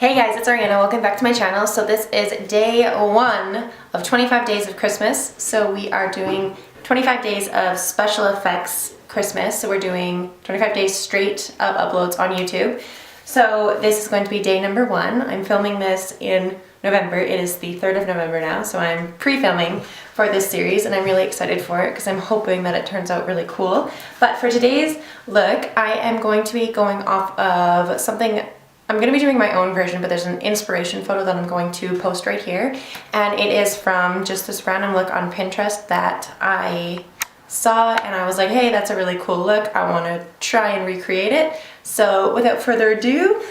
Hey guys, it's Ariana. Welcome back to my channel. So this is day 1 of 25 days of Christmas. So we are doing 25 days of special effects Christmas. So we're doing 25 days straight of uploads on YouTube. So this is going to be day number 1. I'm filming this in November. It is the 3rd of November now, so I'm pre-filming for this series and I'm really excited for it because I'm hoping that it turns out really cool. But for today's look, I am going to be going off of something. I'm going to be doing my own version, but there's an inspiration photo that I'm going to post right here, and it is from just this random look on Pinterest that I saw and I was like, hey, that's a really cool look. I want to try and recreate it. So without further ado,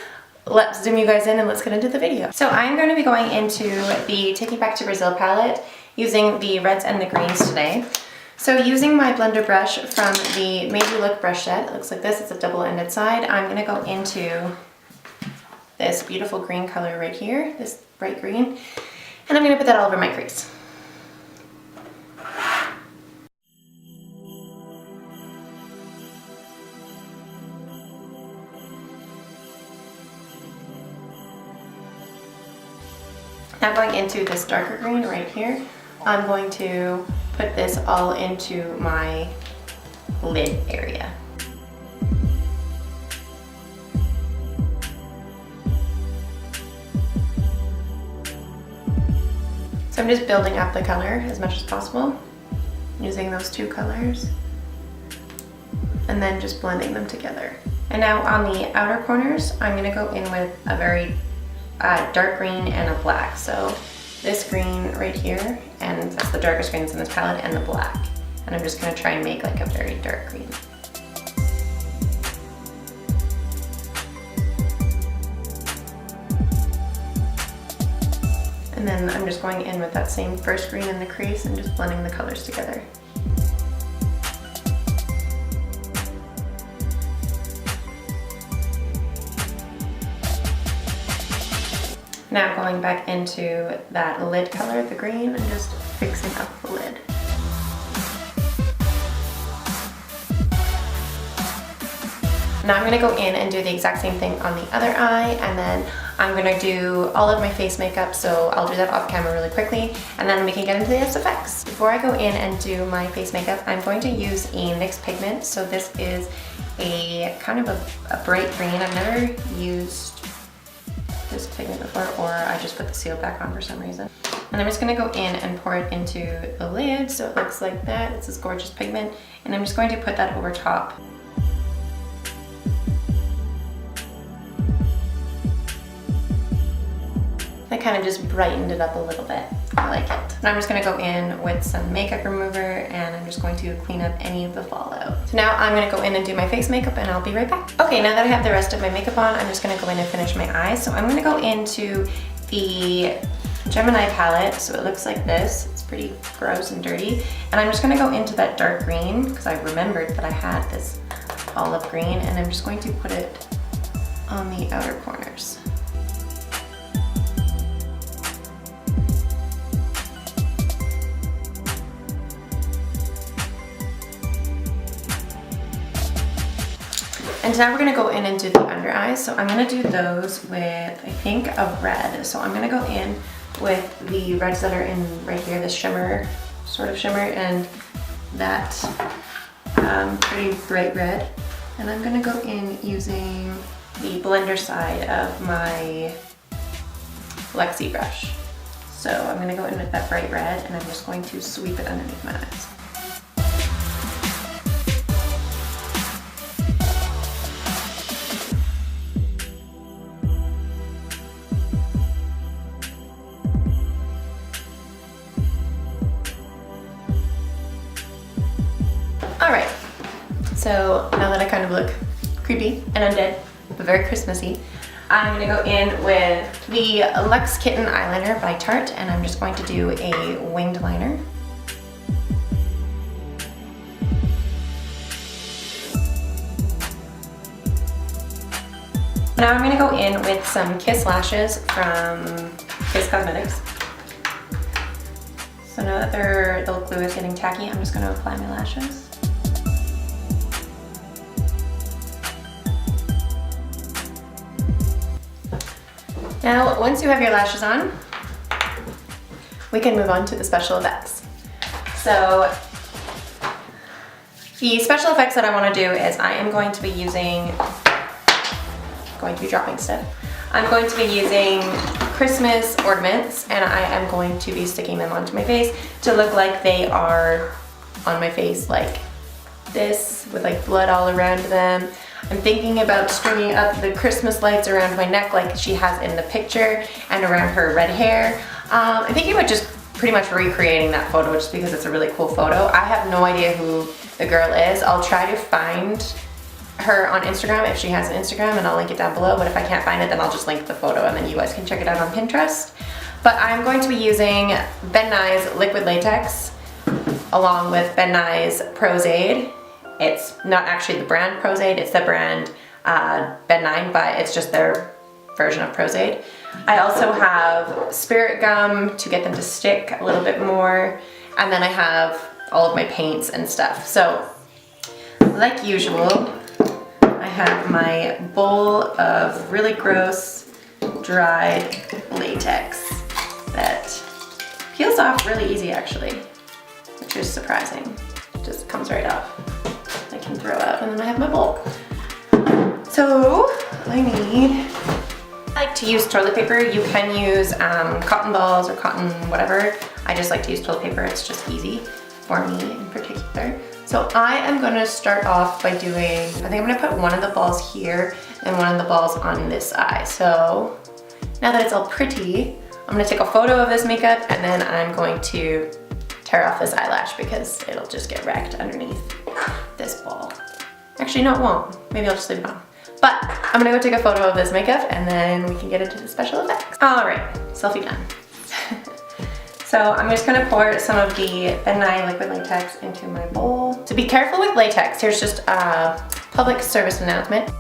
let's zoom you guys in and let's get into the video. So I'm going to be going into the Take Me Back to Brazil palette using the reds and the greens today. So using my blender brush from the Made You Look brush set, it looks like this, it's a double-ended side, I'm going to go into this beautiful green color right here, this bright green, and I'm going to put that all over my crease. Now going into this darker green right here, I'm going to put this all into my lid area. So I'm just building up the color as much as possible, using those two colors, and then just blending them together. And now on the outer corners, I'm going to go in with a very dark green and a black. So this green right here, and that's the darkest greens in this palette, and the black. And I'm just going to try and make like a very dark green. And then I'm just going in with that same first green in the crease and just blending the colors together. Now going back into that lid color, the green, and just fixing up the lid. Now I'm going to go in and do the exact same thing on the other eye, and then I'm going to do all of my face makeup, so I'll do that off camera really quickly, and then we can get into the SFX. Before I go in and do my face makeup, I'm going to use a NYX pigment. So this is a kind of a bright green. I've never used this pigment before, or I just put the seal back on for some reason. And I'm just going to go in and pour it into the lid so it looks like that. It's this gorgeous pigment, and I'm just going to put that over top. That kind of just brightened it up a little bit. I like it. And I'm just going to go in with some makeup remover, and I'm just going to clean up any of the fallout. So now I'm going to go in and do my face makeup, and I'll be right back. Okay, now that I have the rest of my makeup on, I'm just going to go in and finish my eyes. So I'm going to go into the Gemini palette. So it looks like this. It's pretty gross and dirty. And I'm just going to go into that dark green because I remembered that I had this olive green, and I'm just going to put it on the outer corners. And now we're going to go in and do the under eyes. So I'm going to do those with, I think, a red. So I'm going to go in with the reds that are in right here, this shimmer, sort of shimmer, and that pretty bright red. And I'm going to go in using the blender side of my Lexi brush. So I'm going to go in with that bright red, and I'm just going to sweep it underneath my eyes. Alright, so now that I kind of look creepy and undead, but very Christmassy, I'm going to go in with the Luxe Kitten eyeliner by Tarte, and I'm just going to do a winged liner. Now I'm going to go in with some Kiss lashes from Kiss Cosmetics. So now that the glue is getting tacky, I'm just going to apply my lashes. Now, once you have your lashes on, we can move on to the special effects. So, the special effects that I want to do is I am going to be dropping stuff. I'm going to be using Christmas ornaments, and I am going to be sticking them onto my face to look like they are on my face like this, with like blood all around them. I'm thinking about stringing up the Christmas lights around my neck like she has in the picture and around her red hair. I'm thinking about just pretty much recreating that photo just because it's a really cool photo. I have no idea who the girl is. I'll try to find her on Instagram if she has an Instagram, and I'll link it down below, but if I can't find it, then I'll just link the photo and then you guys can check it out on Pinterest. But I'm going to be using Ben Nye's liquid latex along with Ben Nye's Prozaid. It's not actually the brand Prozaid, it's the brand Ben Nye, but it's just their version of Prozaid. I also have spirit gum to get them to stick a little bit more, and then I have all of my paints and stuff. So, like usual, I have my bowl of really gross dried latex that peels off really easy actually, which is surprising. It just comes right off. I can throw out, and then I have my bowl. So I like to use toilet paper. You can use cotton balls or cotton whatever. I just like to use toilet paper. It's just easy for me in particular. So I am gonna start off by doing, I think I'm gonna put one of the balls here and one of the balls on this eye. So now that it's all pretty, I'm gonna take a photo of this makeup and then I'm going to tear off this eyelash because it'll just get wrecked underneath this ball. Actually, no, it won't. Maybe I'll just leave it on. But I'm gonna go take a photo of this makeup and then we can get into the special effects. All right, selfie done. So I'm just gonna pour some of the Ben Nye liquid latex into my bowl. So be careful with latex. Here's just a public service announcement.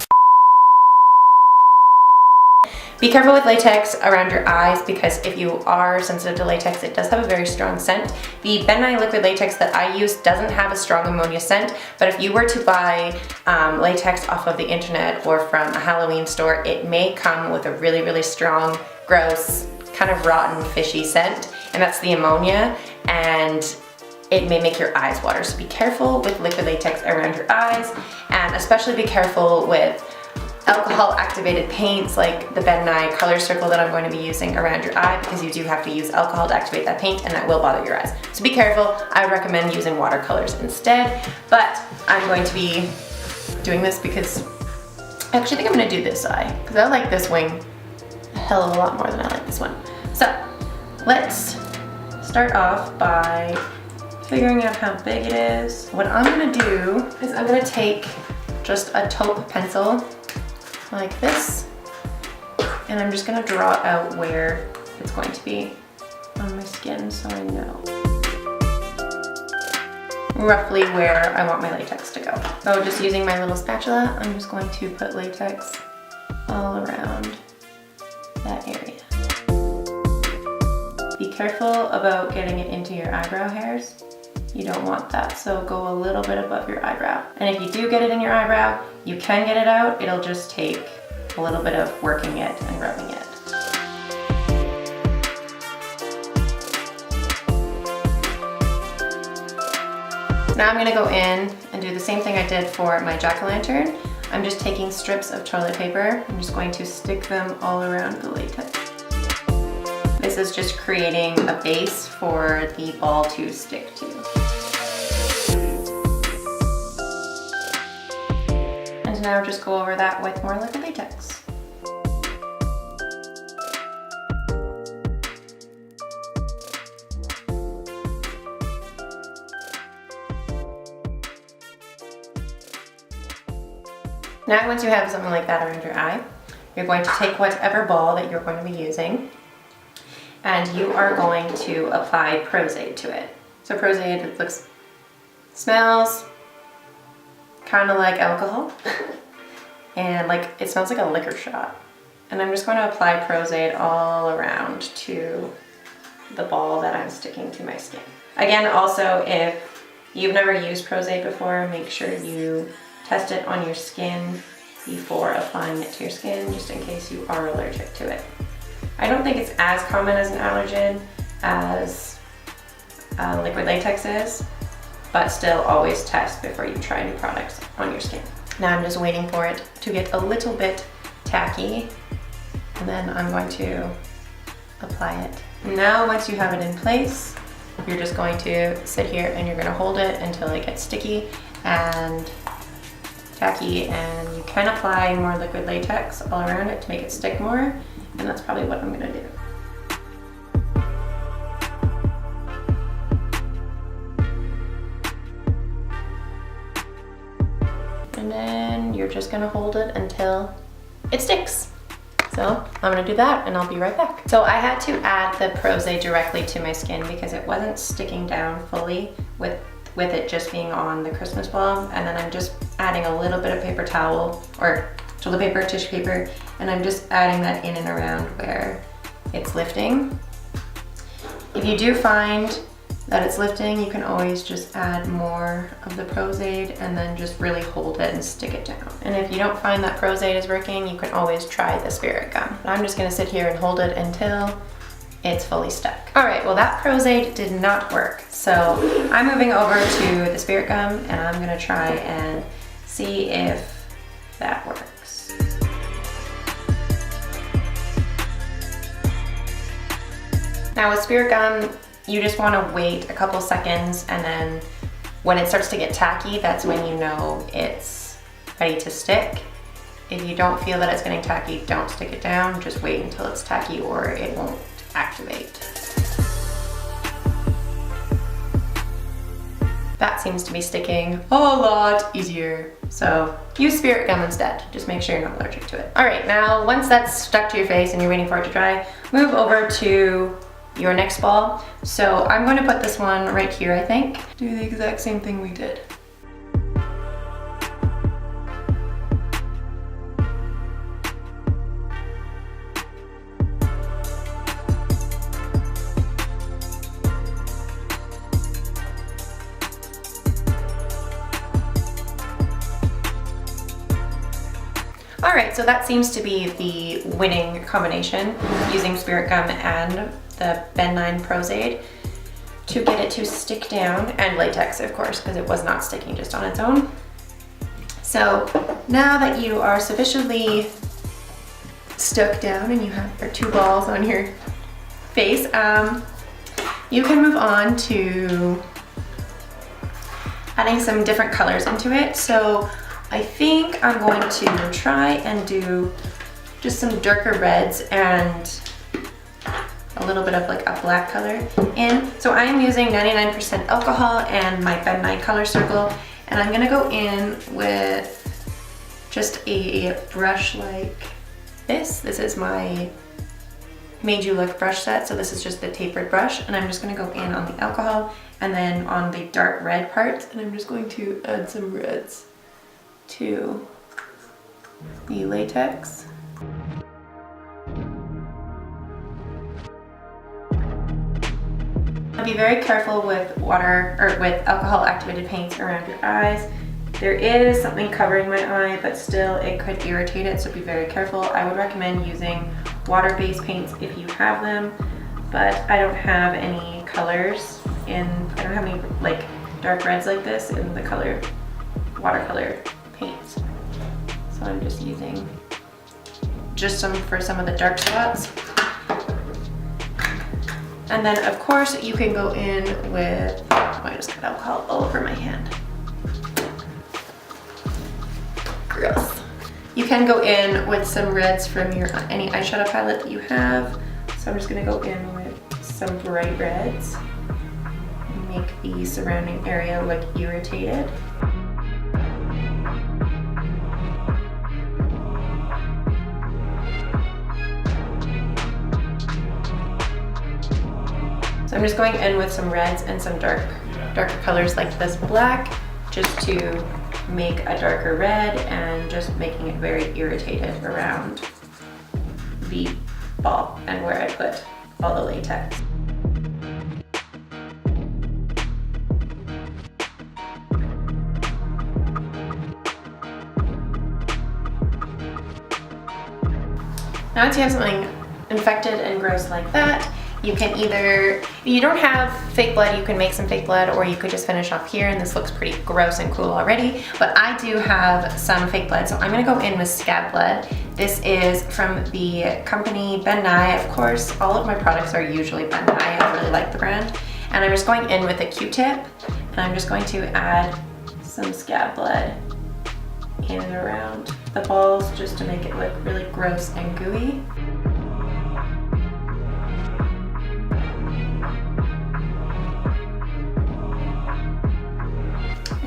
Be careful with latex around your eyes because if you are sensitive to latex, it does have a very strong scent. The Ben Nye liquid latex that I use doesn't have a strong ammonia scent, but if you were to buy latex off of the internet or from a Halloween store, it may come with a really, really strong, gross, kind of rotten, fishy scent, and that's the ammonia, and it may make your eyes water. So be careful with liquid latex around your eyes, and especially be careful with alcohol activated paints like the Ben Nye color circle that I'm going to be using around your eye, because you do have to use alcohol to activate that paint and that will bother your eyes. So be careful. I would recommend using watercolors instead, but I'm going to be doing this because I actually think I'm going to do this eye because I like this wing a hell of a lot more than I like this one. So let's start off by figuring out how big it is. What I'm going to do is I'm going to take just a taupe pencil like this, and I'm just gonna draw out where it's going to be on my skin so I know roughly where I want my latex to go. So just using my little spatula, I'm just going to put latex all around that area. Be careful about getting it into your eyebrow hairs. You don't want that, so go a little bit above your eyebrow. And if you do get it in your eyebrow, you can get it out. It'll just take a little bit of working it and rubbing it. Now I'm gonna go in and do the same thing I did for my jack-o'-lantern. I'm just taking strips of toilet paper. I'm just going to stick them all around the latex. This is just creating a base for the ball to stick to. And now just go over that with more liquid latex. Now once you have something like that around your eye, you're going to take whatever ball that you're going to be using and you are going to apply Prozaid to it. So Prozaid, it smells kind of like alcohol and it smells like a liquor shot. And I'm just going to apply Prozaid all around to the ball that I'm sticking to my skin. Again, also if you've never used Prozaid before, make sure you test it on your skin before applying it to your skin, just in case you are allergic to it. I don't think it's as common as an allergen as liquid latex is, but still always test before you try new products on your skin. Now I'm just waiting for it to get a little bit tacky, and then I'm going to apply it. Now once you have it in place, you're just going to sit here and you're going to hold it until it gets sticky and tacky, and you can apply more liquid latex all around it to make it stick more, and that's probably what I'm going to do. And then you're just going to hold it until it sticks. So I'm gonna do that and I'll be right back. So I had to add the Prose directly to my skin because it wasn't sticking down fully with it just being on the Christmas ball. And then I'm just adding a little bit of paper towel or toilet paper, tissue paper, and I'm just adding that in and around where it's lifting. If you do find that it's lifting, you can always just add more of the Prose-Aid and then just really hold it and stick it down. And if you don't find that Prose-Aid is working, you can always try the spirit gum. But I'm just gonna sit here and hold it until it's fully stuck. All right, well that Prose-Aid did not work. So I'm moving over to the spirit gum and I'm gonna try and see if that works. Now with spirit gum, you just want to wait a couple seconds, and then when it starts to get tacky, that's when you know it's ready to stick. If you don't feel that it's getting tacky, don't stick it down. Just wait until it's tacky or it won't activate. That seems to be sticking a lot easier. So use spirit gum instead. Just make sure you're not allergic to it. All right, now once that's stuck to your face and you're waiting for it to dry, move over to your next ball. So I'm going to put this one right here, I think. Do the exact same thing we did. All right, so that seems to be the winning combination, using spirit gum and the Ben9 Prose-Aid to get it to stick down, and latex of course, because it was not sticking just on its own. So now that you are sufficiently stuck down and you have your two balls on your face, you can move on to adding some different colors into it. So I think I'm going to try and do just some darker reds and a little bit of like a black color in. So I am using 99% alcohol and my Ben9 color circle, and I'm gonna go in with just a brush like this. This is my Made You Look brush set, so this is just the tapered brush, and I'm just gonna go in on the alcohol and then on the dark red parts, and I'm just going to add some reds to the latex. Be very careful with water or with alcohol activated paints around your eyes. There is something covering my eye, but still it could irritate it, so be very careful. I would recommend using water-based paints if you have them, but I don't have any colors I don't have any like dark reds like this in the color watercolor paints. So I'm just using just some for some of the dark spots. And then of course you can go in with, oh, I just got alcohol all over my hand. Gross. You can go in with some reds from your any eyeshadow palette that you have. So I'm just gonna go in with some bright reds and make the surrounding area look irritated. So I'm just going in with some reds and some darker colors like this black, just to make a darker red and just making it very irritated around the ball and where I put all the latex. Now once you have something infected and gross like that, you can either, if you don't have fake blood, you can make some fake blood, or you could just finish off here, and this looks pretty gross and cool already. But I do have some fake blood, so I'm gonna go in with scab blood. This is from the company Ben Nye. Of course, all of my products are usually Ben Nye. I really like the brand. And I'm just going in with a Q-tip, and I'm just going to add some scab blood in and around the balls just to make it look really gross and gooey.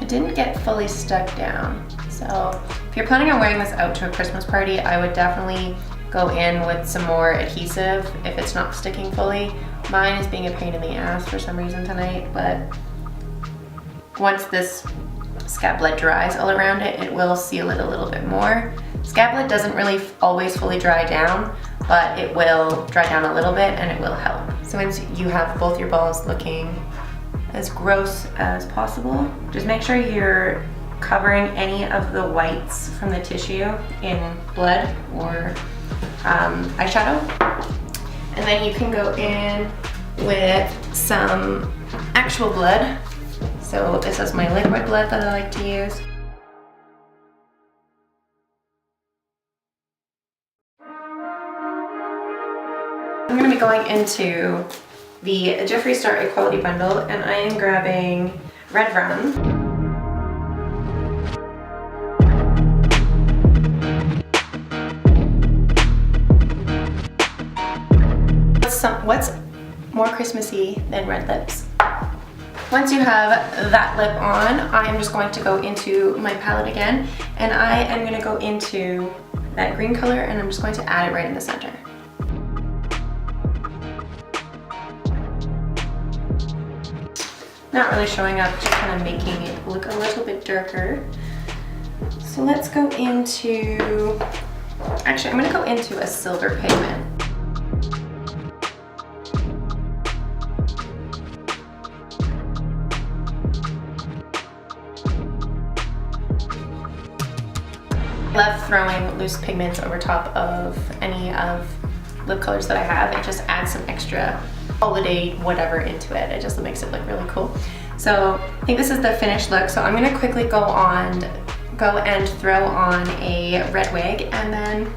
It didn't get fully stuck down, so if you're planning on wearing this out to a Christmas party, I would definitely go in with some more adhesive if it's not sticking fully. Mine is being a pain in the ass for some reason tonight, but once this scab blood dries all around it, it will seal it a little bit more. Scab blood doesn't really always fully dry down, but it will dry down a little bit and it will help. So once you have both your balls looking as gross as possible, just make sure you're covering any of the whites from the tissue in blood or eyeshadow. And then you can go in with some actual blood. So this is my liquid blood that I like to use. I'm going to be going into the Jeffree Star Equality Bundle, and I am grabbing Red Rum. What's more Christmassy than red lips? Once you have that lip on, I am just going to go into my palette again, and I am going to go into that green color, and I'm just going to add it right in the center. Not really showing up, just kind of making it look a little bit darker. So let's go into, actually I'm going to go into a silver pigment. I love throwing loose pigments over top of any of lip colors that I have. It just adds some extra holiday whatever into it. It just makes it look really cool. So I think this is the finished look. So I'm gonna quickly go and throw on a red wig, and then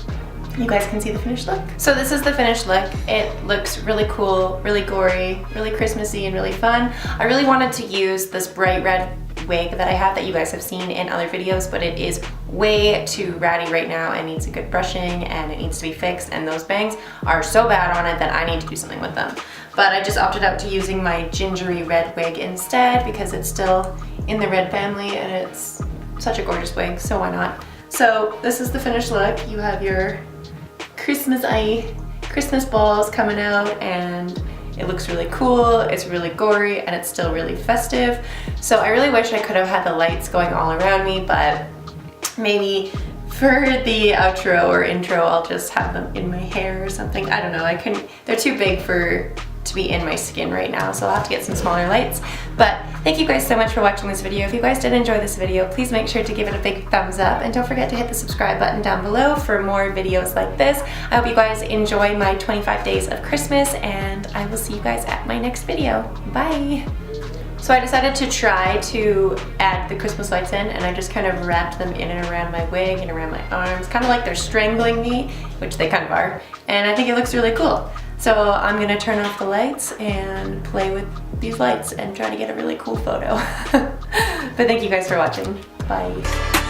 you guys can see the finished look. So this is the finished look. It looks really cool, really gory, really Christmassy, and really fun. I really wanted to use this bright red wig that I have that you guys have seen in other videos, but it is way too ratty right now and needs a good brushing, and it needs to be fixed, and those bangs are so bad on it that I need to do something with them. But I just opted out to using my gingery red wig instead because it's still in the red family and it's such a gorgeous wig, so why not? So this is the finished look. You have your Christmas balls coming out, and it looks really cool, it's really gory, and it's still really festive. So I really wish I could have had the lights going all around me, but maybe for the outro or intro, I'll just have them in my hair or something. I don't know, they're too big to be in my skin right now, so I'll have to get some smaller lights. But thank you guys so much for watching this video. If you guys did enjoy this video, please make sure to give it a big thumbs up, and don't forget to hit the subscribe button down below for more videos like this. I hope you guys enjoy my 25 days of Christmas, and I will see you guys at my next video. Bye! So I decided to try to add the Christmas lights in, and I just kind of wrapped them in and around my wig and around my arms, kind of like they're strangling me, which they kind of are, and I think it looks really cool. So I'm gonna turn off the lights and play with these lights and try to get a really cool photo. But thank you guys for watching. Bye.